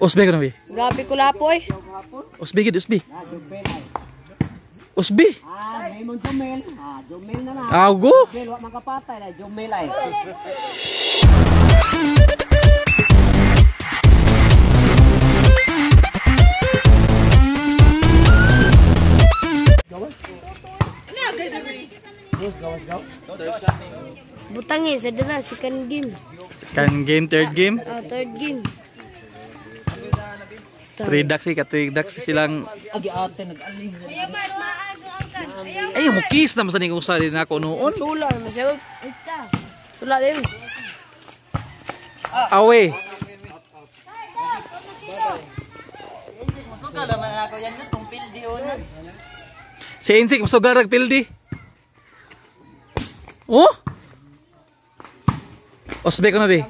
Usbi ka na, bi? Grabe ko lapoy. Usbi gid, usbi. Usbi. May mong Jumel. Jumel na na. Ago. Jumel, wak makapatay na. Jumel ay. Butangin sa dala, second game. Second game, third game. Third game. 3 ducks ka, 3 ducks silang. Agi ate nag-aling. Ay, mo kiss na masaning usa din ako noon. Chula, masyado. Chula din. Awe. Masuka naman ako yan na tong pildi una. Si Insik masugar ang pildi. Oh? Osbe ko na, bi.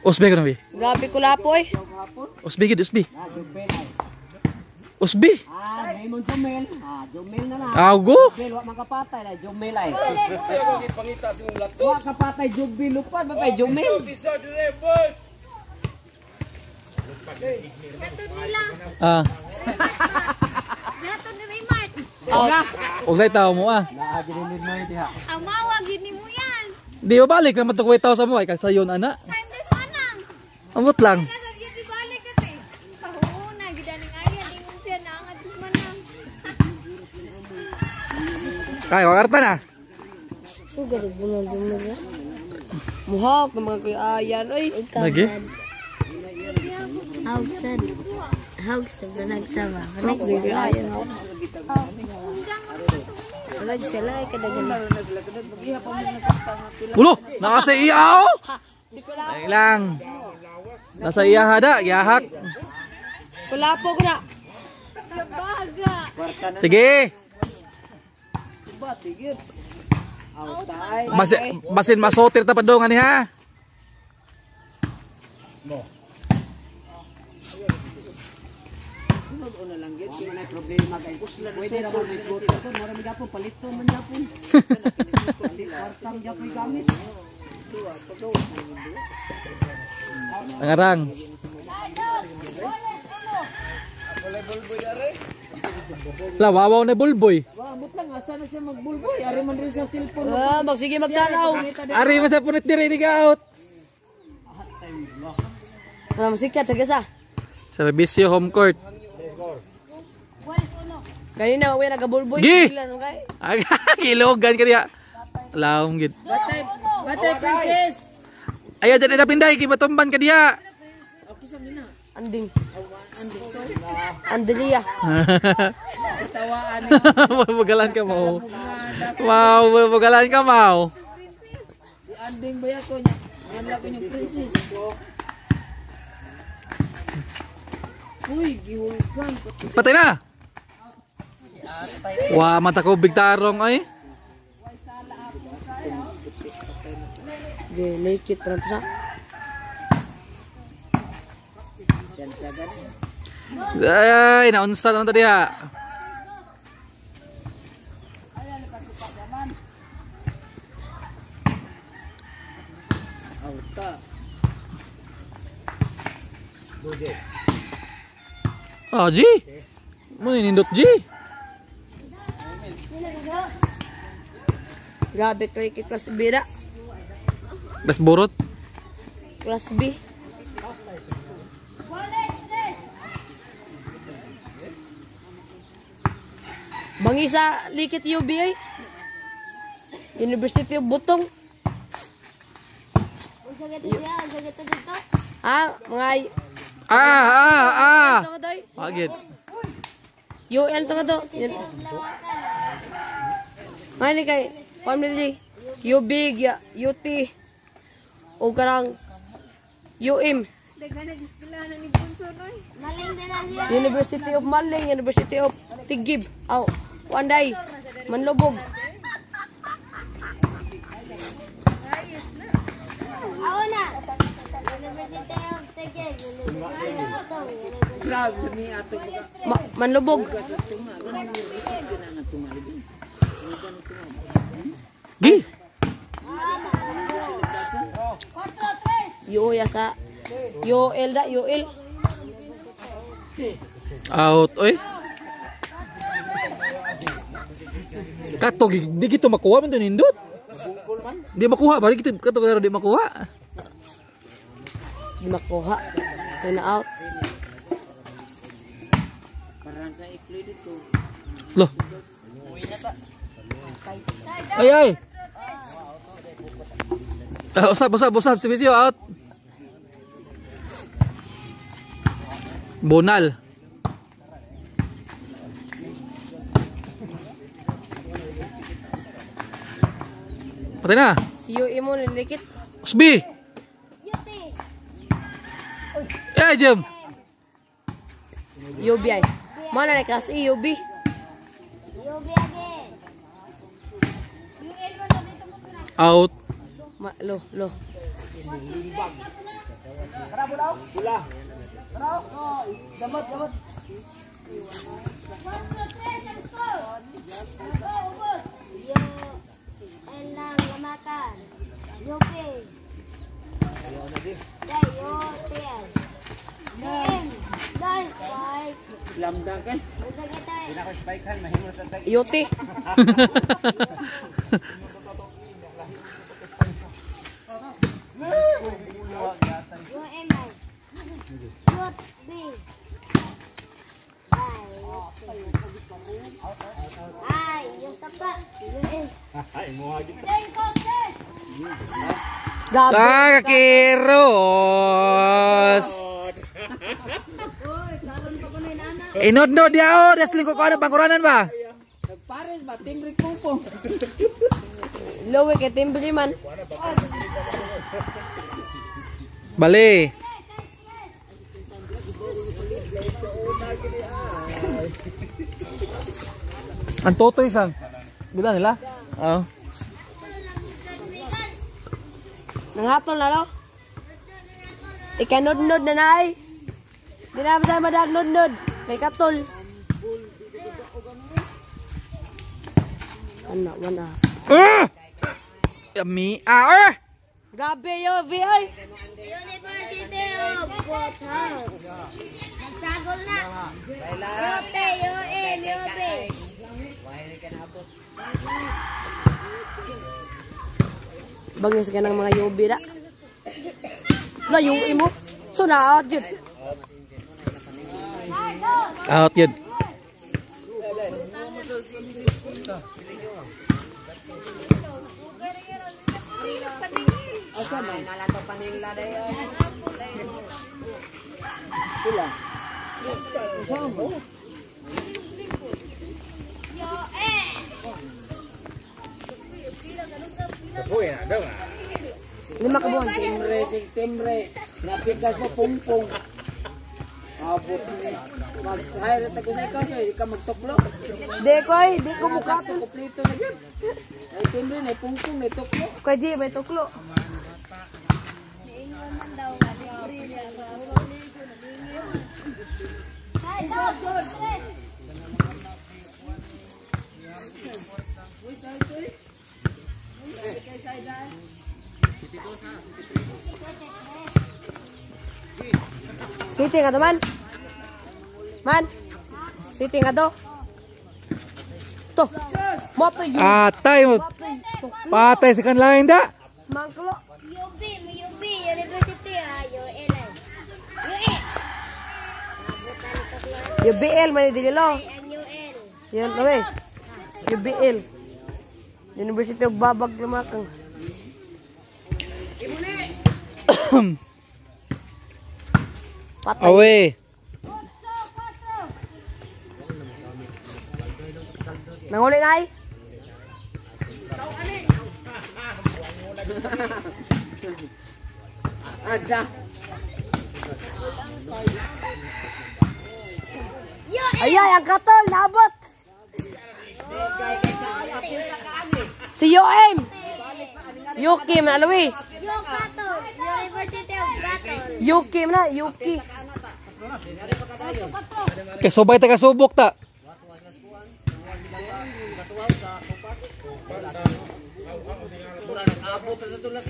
Osbe ko na, bi. Grabe ko lapoy. Usbi gid, usbi. Usbi. May mong Jumel. Jumel na na. Ago. Jumel, wak makapatay na. Jumel ay. Wak kapatay Jumel. Lupad ba kay Jumel? Ah. Gato ni Raymart. Uglay tao mo ah. Ang mawag gini mo yan. Di ba balik naman to kuwait tao sa mo ay kasayon ana. Timeless manang. Amot lang. Kasi gini balik kasi. Kahuna gidaning aya dingon siya na ang atus manang. Kay wakarta na. Sugar, bunal-bunal na. Muhak ng mga kuyayan. Ay, Lagi. Haugsan. Haugsan na nagsama. muhak ng kuyayan. Wala sila ay kadagan. Ulo, nakasa iyaw. Ay lang. Nasa iya hada, yahak. Kulapo ko na. Kabaga. Sige. Basin masotir ta padongan ni ha. Problema kay kusla pwede ra mo ikot ko marami gapon palito man gapon partang japoy gamit Angarang. La wawaw na bulboy. wamot lang asa na siya magbulboy ari man rin sa cellphone Magsige magtanaw. Ari man sa punit diri ni gaot. Masikat sa gasa. Serbisyo home court. Ganina, uwi nagabulboy. Gi! Okay? Kilogan ka niya. Laom gid. batay princess Ayo jadi na pinday kay batomban ka diya. Anding. Andelia. tawaan Magalan ka mo. Wow, magalan ka mo. si anding baya ko nya yan la ko yung princess uy gihulgan Patay na. Wah, mata ko bigtarong ay. Di, naked na ito sa. Ay, naunsa naman tadi ha. auta Oh, G. Mo nindot G. Grabe, cricket class B na. Das burot. Class B. Bangi sa Likit UB ay. University of Butong. Unsa gato siya? Unsa gato dito? Mga Ah. ito nga doy. Agit. UN ito nga do. Mga ni kay, kung nito di, UBIG, UT, o karang UM. Dagan nag-eskwelahan ni Bunso noy. Maling din na siya. University of Maling, University of Tigib, Kuanday, Manlubog. Ako na. University of Taguig. grabe ni ato Manlubog. Gi. Yo ya sa. Yoel da, Yoel. Out, oy. Kato, di kita makuha man to nindot. Di makuha, balik kita kato karo di makuha. Di makuha. Kaya out. Karan sa ikli dito. Loh. Ay ay. Usap, sibisyo out. Bonal. Patay na. Si Yoel mo nilikit. Usbi. Eh, jam. Yobi ay. Mana na kelas E, Yobi? Out. Lo. Slam dunk kan. Hindi ko spike kan mahimo sa tag. Yote. Gabi. Kakiros. Inod-nod dia, dia selingkuh kau ada pangkuranan ba? Pares ba timbre kumpong. Lowe kay timbre man. Bali. Ang totoy sang. Bila nila? Oh. Nangatol na lo. Ikanod-nod na nay. Di na ba madag-nod-nod. May katol. Wana. Yummy. Ah! Grabe yo, VI. University of Water. Nagsagol na. Yope. Bangis ka ng mga yobi da. Layuin mo. So na out yun. Out yun. Asa may nalato paningla dayo. Pila. Lima ka buwan. Timbre. Napigas mo pungpong. Abot ni. Mag-hire ta ko sa ikaw so di ka magtuklo. Di ko mukha to. Kompleto na yun. Ay timbre na pungpong na tuklo. Koy di, may tuklo. Sitting ka to, man. Man. Sitting ka to. To. Moto yun. Atay mo. Patay sa kanlain da. Mangklo. Yobi, University UL. UBL, man di lo. Ang UL. Yan kami. UBL. University of Babag Lumakang. Patay. Away. Nanguli na ay. Ada. Ayay, ang katol, nabot. Si Yoem. Yuki, manalwi. University of Gatol. Yuki, mana? Yuki. Kasubay ta kasubok ta.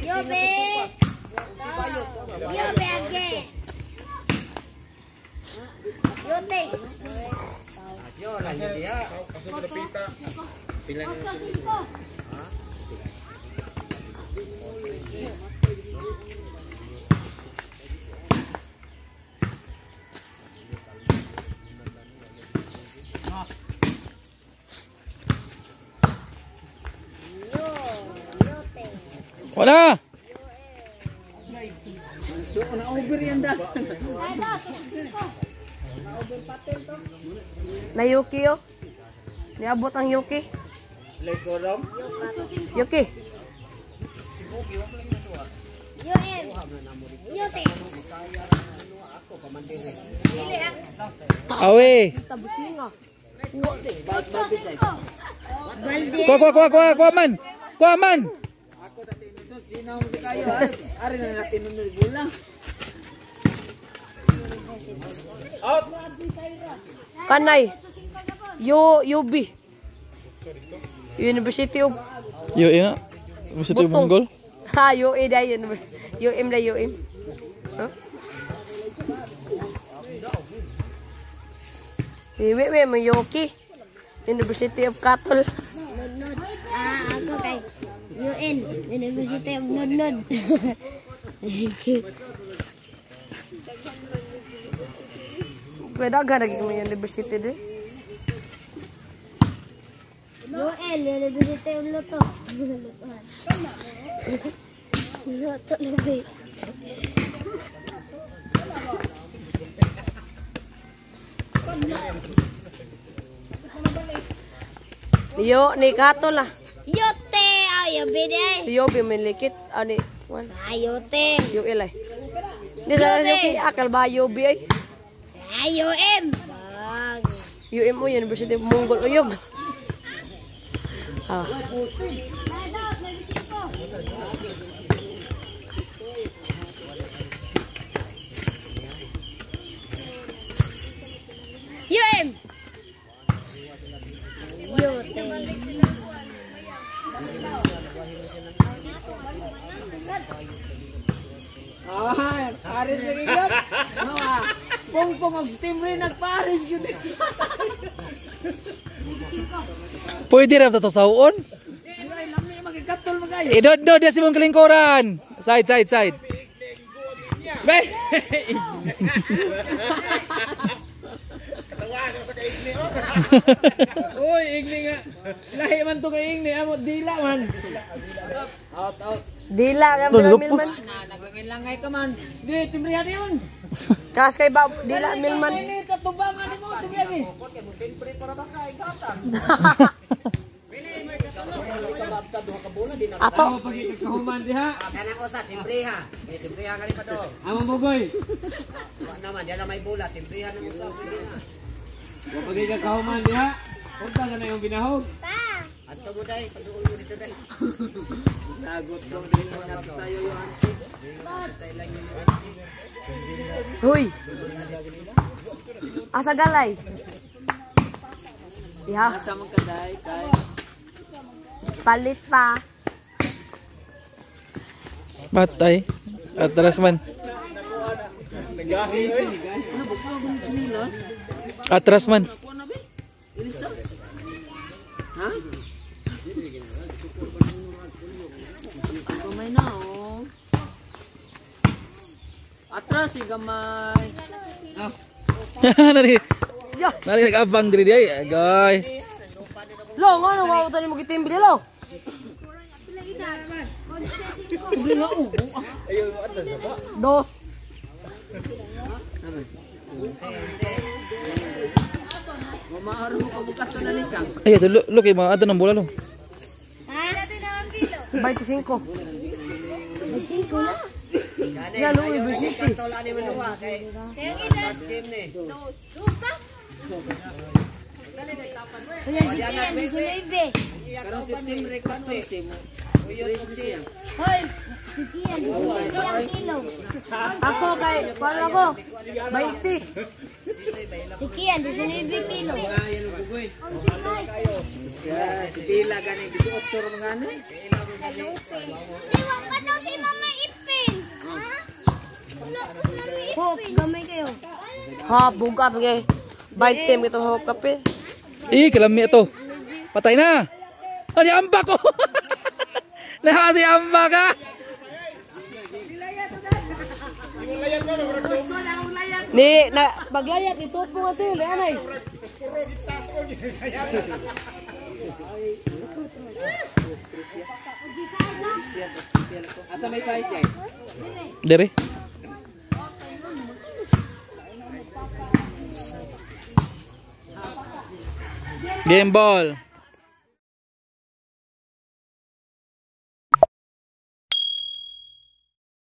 Yobe. Yo, bege. Yote. Yo, lanjut dia. Wala. So, na-over yan dah. Na Yuki yo. Niabot ang Yuki. Yuki. Yo, em. Yote. Dili ah. Awe. Tabusinga. Balde. Kuha man. Kuha man. Ako dati nunod, sinaw si kayo. Ari na natin nunod bola. Kanay. UB. University of Yo, nga. Gusto ito yung Butong. Mongol. Ha, UA dahil yun. UM na UM. Huh? Si Wewe mo Yoki. University of Katol. Nod. Ako kay UN, University of Nod. Pwede agad lagi mo yung university din. UN, University of Loto. Loto lebih. Yo, ni Katol lah. Yote, ayo beda. Si Yobi milikit. Ani, wan. Ayote. Yo ilay. Di sa Yoki, akal ba Yobi ay? Ayo em. Bang. UM mo, University of Mongol Uyog. Ah. UM. Yote. Ah, Paris lagi kan? Nah, pong og steam rin nag-Paris yun. Pwede rin ito sa uon. Ay, lami magikatol magayo. Do, dia si mong kalingkuran. Side. Be. Uy, igni nga. Lahi man to kay igni, amot dila man. Out. Dila ka Lupos. Milman. Naglangay-langay ka man. Di, timbrihan yun. Kas kay ba Dila Milman. Ini tatubangan mo, timbrihan eh. Ato. Ako pag kahuman diha. Kana ko sa timbriha. May timbriha ka pa to. Amo bugoy. Wa naman, diyan na may bola. Timbriha na mo sa. Pag ka kahuman diha. Punta na yung binahog. Ato mo day, paduol mo dito day. Nagot ko din mo na tayo yung auntie. Tayo lang yung auntie. Huy. Asa galay. Ya, Asa man ka day, kay. palit pa. Patay. Atras man. Ano ba ko ang chinilas? Atras man. Ako na be? Ilisa. Ha? Kamay na oh. Atras si gamay. Nari. Yo. Nari nag-abang diri ay. Agoy. Lo, ano wa uto ni mo gitimbre lo? Dos. Mamaaro mo kabukat ka na lisang. Ay, ito look kay mga ato ng bola lo. Ilan din ang kilo? 25. Gani, Yan, Louis, ayaw Vicente. kasi katol ani manuwa kay Yang ina. last game ni. Dos pa? Yan, disunebe. Karong September 14 mo. Uyot mo siya. Hoy, sikian, disunebe ang kilo. Ako kay, paano ako? 20. Sikian, disunebe kilo. Ayan ang bugoy. Yeah, si Bila gani 18 ra mga ano. Iwag pa daw si Mama Ipin. Hop, gamay kayo. Ha, buga pagay. Bite team kita hop kape. Kalami ito. Patay na. Ano amba ko? Nahasi amba ka. Ni na paglayat ito po ate, anay. Asa may size eh? Dere. Game ball.